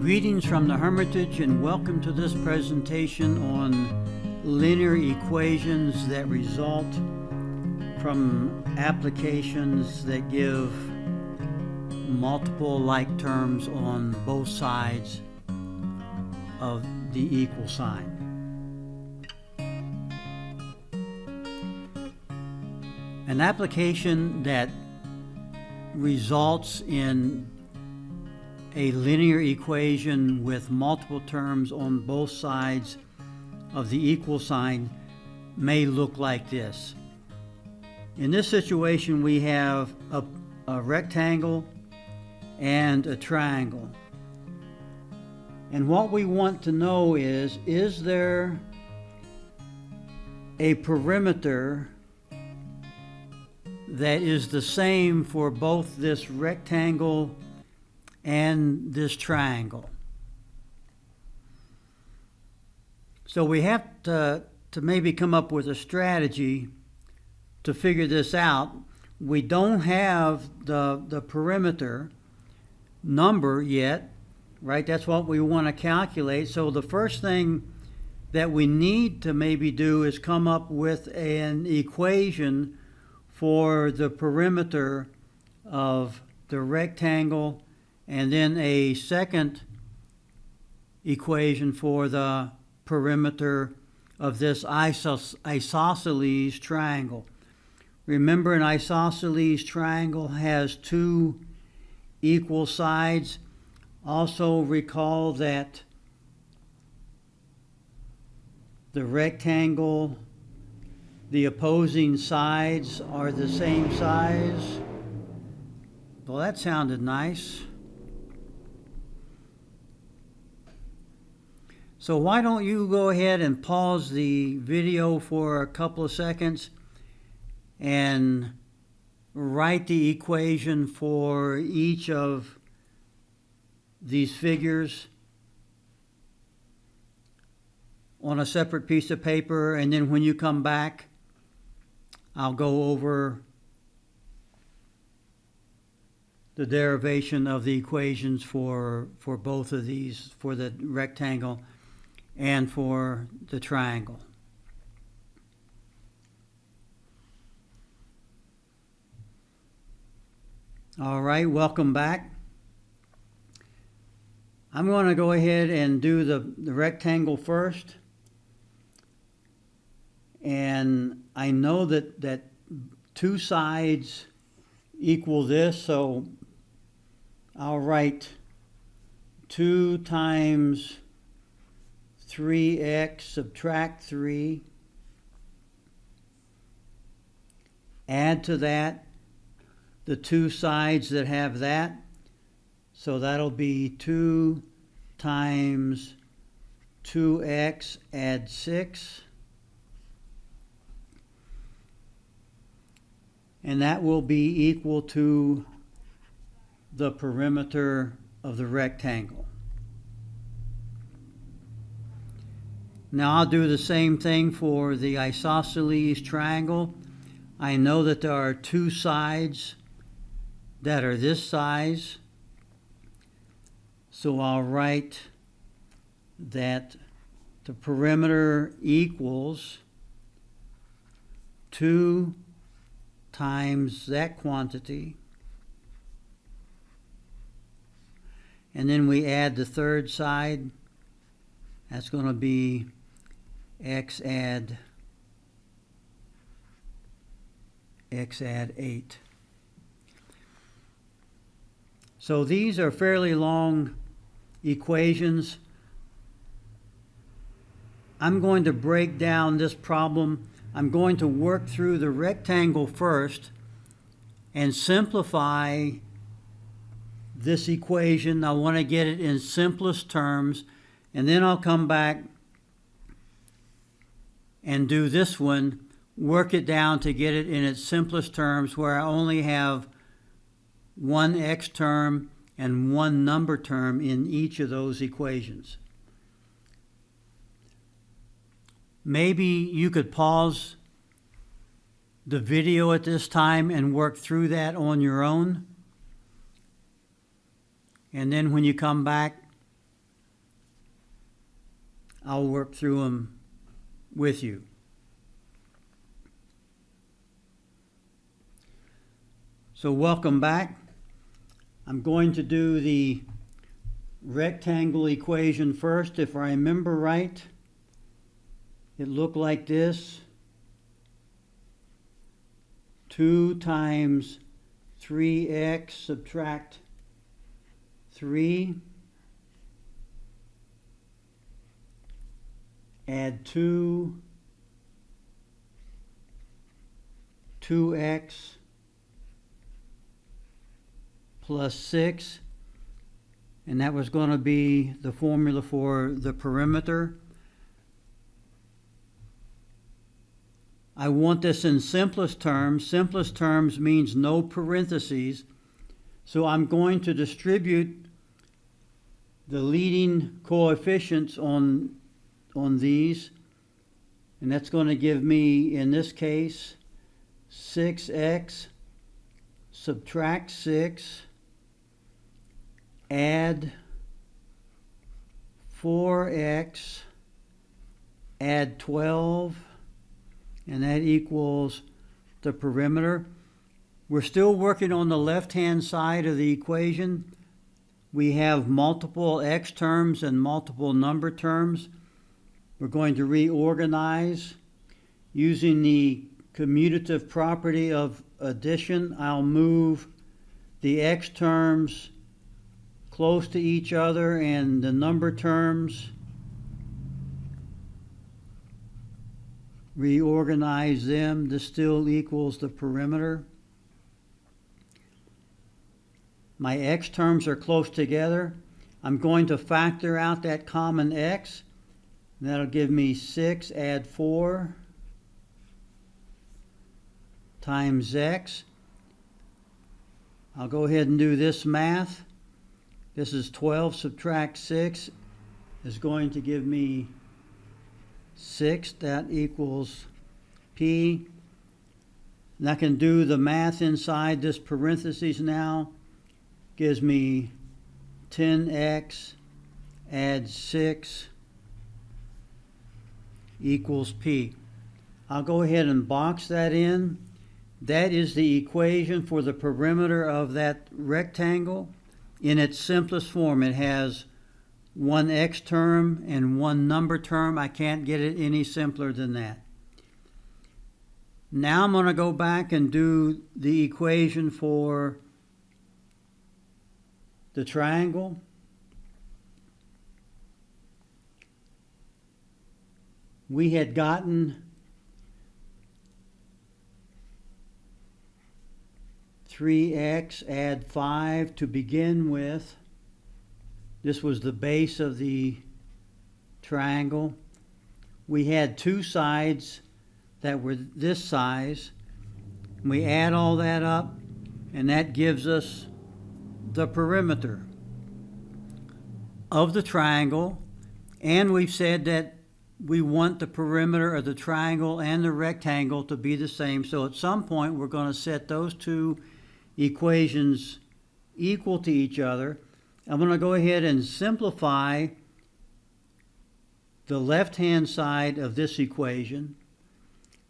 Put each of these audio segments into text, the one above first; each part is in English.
Greetings from the Hermitage and welcome to this presentation on linear equations that result from applications that give multiple like terms on both sides of the equal sign. An application that results in a linear equation with multiple terms on both sides of the equal sign may look like this. In this situation, we have a rectangle and a triangle. And what we want to know is there a perimeter that is the same for both this rectangle and this triangle? So we have to maybe come up with a strategy to figure this out. We don't have the perimeter number yet, right? That's what we want to calculate. So the first thing that we need to maybe do is come up with an equation for the perimeter of the rectangle, and then a second equation for the perimeter of this isosceles triangle. Remember, an isosceles triangle has two equal sides. Also recall that the rectangle, the opposing sides are the same size. Well, that sounded nice. So why don't you go ahead and pause the video for a couple of seconds and write the equation for each of these figures on a separate piece of paper, and then when you come back, I'll go over the derivation of the equations for both of these, for the rectangle and for the triangle. All right, welcome back. I'm going to go ahead and do the rectangle first. And I know that two sides equal this, so I'll write 2 times 3x subtract 3. Add to that the two sides that have that. So that'll be 2 times 2x, add 6. And that will be equal to the perimeter of the rectangle. Now I'll do the same thing for the isosceles triangle. I know that there are two sides that are this size. So I'll write that the perimeter equals 2 times that quantity. And then we add the third side. That's going to be x add 8. So these are fairly long equations. I'm going to break down this problem. I'm going to work through the rectangle first and simplify this equation. I want to get it in simplest terms, and then I'll come back and do this one, work it down to get it in its simplest terms where I only have one x term and one number term in each of those equations. Maybe you could pause the video at this time and work through that on your own. And then when you come back, I'll work through them with you. So welcome back. I'm going to do the rectangle equation first. If I remember right, it looked like this. 2 times 3x subtract 3, add 2x plus 6, and that was going to be the formula for the perimeter. I want this in simplest terms. Simplest terms means no parentheses. So I'm going to distribute the leading coefficients on these. And that's going to give me, in this case, 6x, subtract 6, add 4x, add 12, and that equals the perimeter. We're still working on the left-hand side of the equation. We have multiple x terms and multiple number terms. We're going to reorganize. Using the commutative property of addition, I'll move the x terms close to each other and the number terms, reorganize them. This still equals the perimeter. My x terms are close together. I'm going to factor out that common x. That'll give me 6, add 4, times x. I'll go ahead and do this math. This is 12 subtract 6 is going to give me 6. That equals P. And I can do the math inside this parentheses now. Gives me 10x, add 6, equals P. I'll go ahead and box that in. That is the equation for the perimeter of that rectangle. In its simplest form, it has one x term and one number term. I can't get it any simpler than that. Now I'm going to go back and do the equation for the triangle. We had gotten 3x, add 5 to begin with. This was the base of the triangle. We had two sides that were this size. We add all that up, and that gives us the perimeter of the triangle. And we've said that we want the perimeter of the triangle and the rectangle to be the same. So at some point, we're going to set those two equations equal to each other. I'm going to go ahead and simplify the left-hand side of this equation.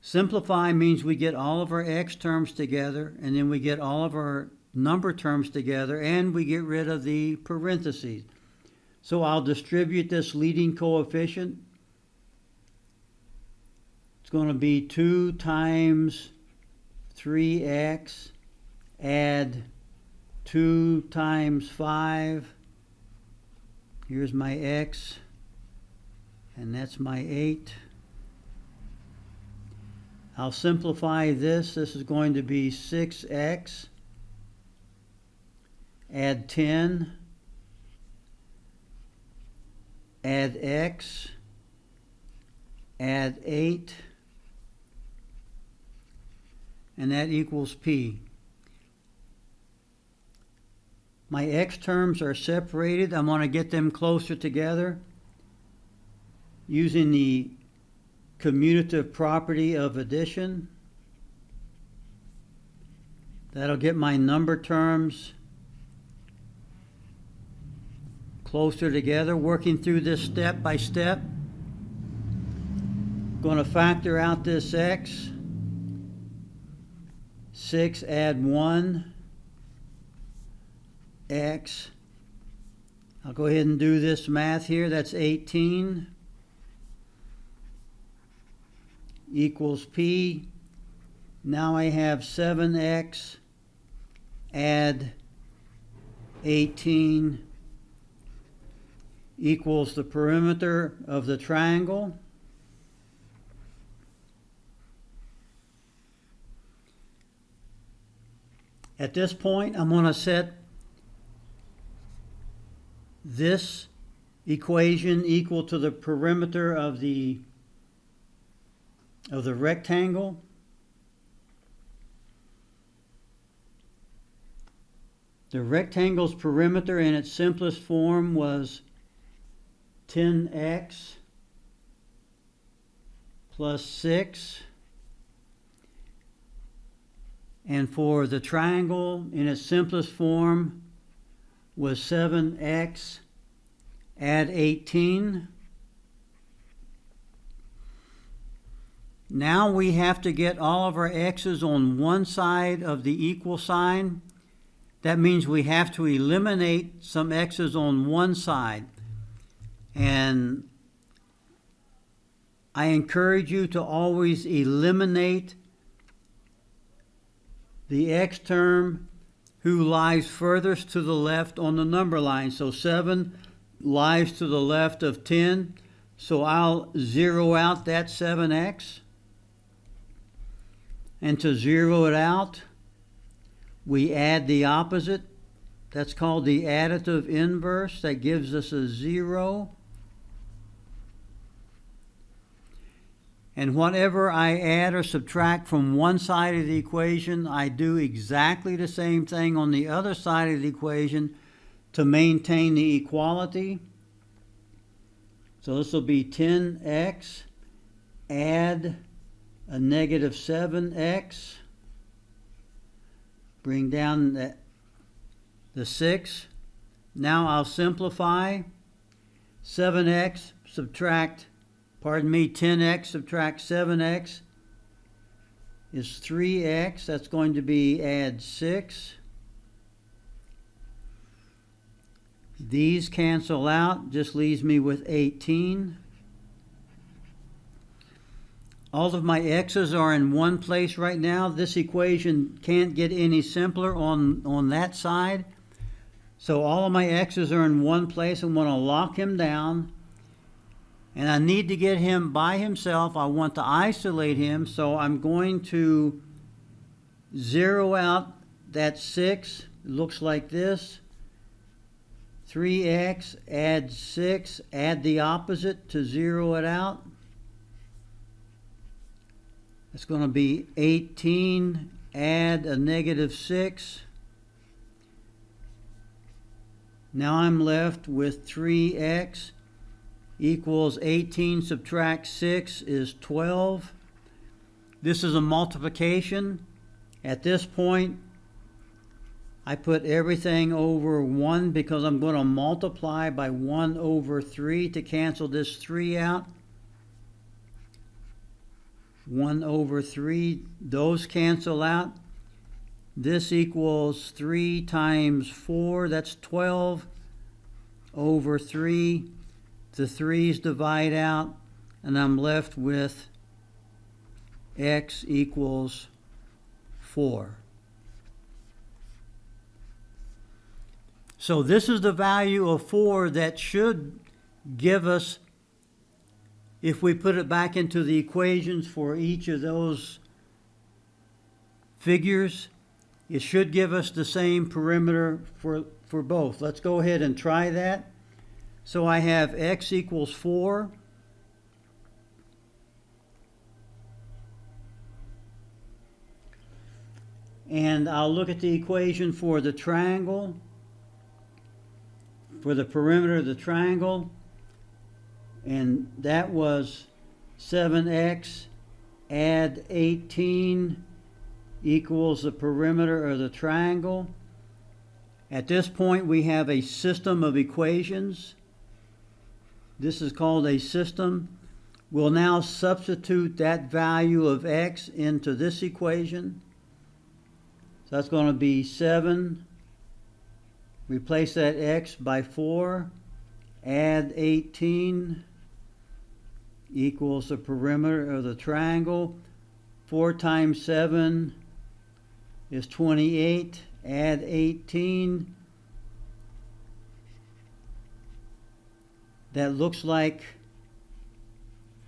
Simplify means we get all of our x terms together, and then we get all of our number terms together, and we get rid of the parentheses. So I'll distribute this leading coefficient. It's going to be 2 times 3x, add 2 times 5. Here's my x, and that's my 8. I'll simplify this. This is going to be 6x, add 10, add x, add 8, and that equals P. My x terms are separated. I'm going to get them closer together using the commutative property of addition. That'll get my number terms closer together. Working through this step by step. Going to factor out this x. 6 add 1 x. I'll go ahead and do this math here. That's 18 equals p. Now I have 7x add 18 equals the perimeter of the triangle. At this point, I'm going to set this equation equal to the perimeter of the rectangle. The rectangle's perimeter in its simplest form was 10x plus 6. And for the triangle in its simplest form was 7x add 18. Now we have to get all of our x's on one side of the equal sign. That means we have to eliminate some x's on one side. And I encourage you to always eliminate the x term who lies furthest to the left on the number line. So 7 lies to the left of 10. So I'll zero out that 7x. And to zero it out, we add the opposite. That's called the additive inverse. That gives us a 0. And whatever I add or subtract from one side of the equation, I do exactly the same thing on the other side of the equation to maintain the equality. So this will be 10x add a negative 7x. Bring down the 6. Now I'll simplify. 7x subtract 10x subtract 7x is 3x. That's going to be add 6. These cancel out, just leaves me with 18. All of my x's are in one place right now. This equation can't get any simpler on that side. So all of my x's are in one place. I'm going to lock him down. And I need to get him by himself. I want to isolate him. So I'm going to zero out that 6. It looks like this. 3x add 6. Add the opposite to zero it out. It's going to be 18, add a negative 6. Now I'm left with 3x equals 18 subtract 6 is 12. This is a multiplication. At this point, I put everything over 1 because I'm going to multiply by 1 over 3 to cancel this 3 out. 1 over 3, those cancel out. This equals 3 times 4, that's 12 over 3. The 3's divide out, and I'm left with x equals 4. So this is the value of 4 that should give us, if we put it back into the equations for each of those figures, it should give us the same perimeter for both. Let's go ahead and try that. So I have x equals 4. And I'll look at the equation for the triangle, for the perimeter of the triangle. And that was 7x add 18 equals the perimeter of the triangle. At this point, we have a system of equations. This is called a system. We'll now substitute that value of x into this equation. So that's going to be 7. Replace that x by 4. Add 18 equals the perimeter of the triangle. 4 times 7 is 28. Add 18. That looks like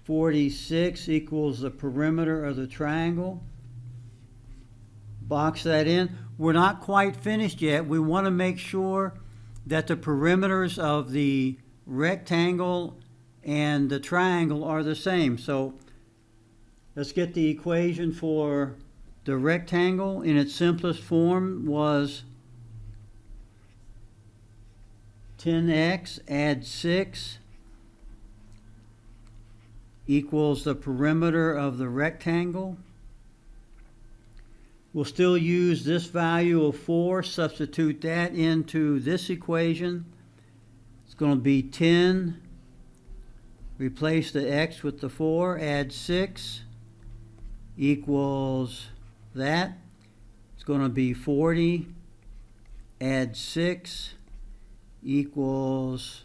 46 equals the perimeter of the triangle. Box that in. We're not quite finished yet. We want to make sure that the perimeters of the rectangle and the triangle are the same. So let's get the equation for the rectangle. In its simplest form was 10x add 6 equals the perimeter of the rectangle. We'll still use this value of 4, substitute that into this equation. It's going to be 10, replace the x with the 4, add 6 equals that. It's going to be 40, add 6 equals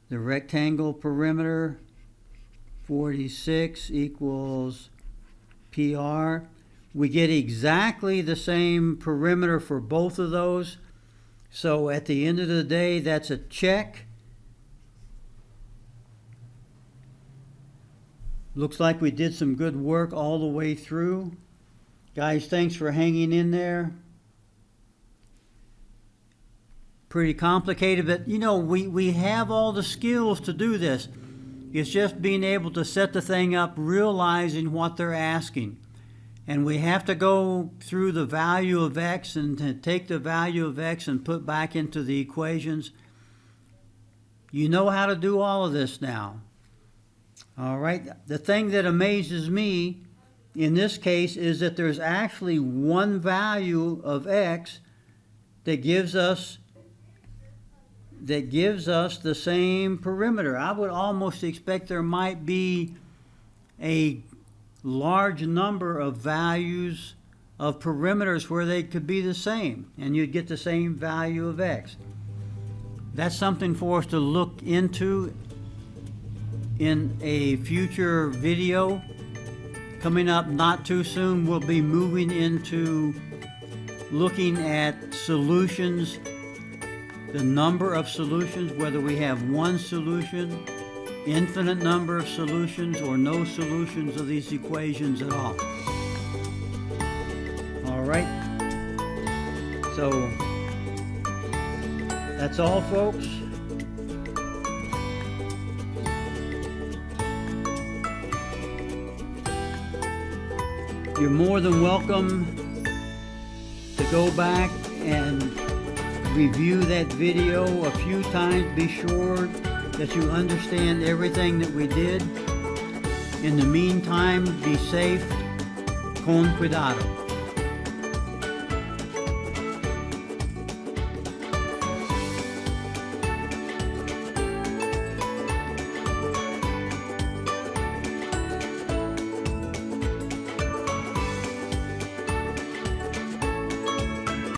the rectangle perimeter. 46 equals PR. We get exactly the same perimeter for both of those. So at the end of the day, that's a check. Looks like we did some good work all the way through. Guys, thanks for hanging in there. Pretty complicated, but you know, we have all the skills to do this. It's just being able to set the thing up, realizing what they're asking. And we have to go through the value of x and to take the value of x and put back into the equations. You know how to do all of this now. All right. The thing that amazes me in this case is that there's actually one value of x that gives us the same perimeter. I would almost expect there might be a large number of values of perimeters where they could be the same, and you'd get the same value of x. That's something for us to look into in a future video. Coming up not too soon, we'll be moving into looking at solutions, the number of solutions, whether we have one solution, infinite number of solutions, or no solutions of these equations at all. All right. So that's all, folks. You're more than welcome to go back and review that video a few times. Be sure that you understand everything that we did. In the meantime, be safe. Con cuidado.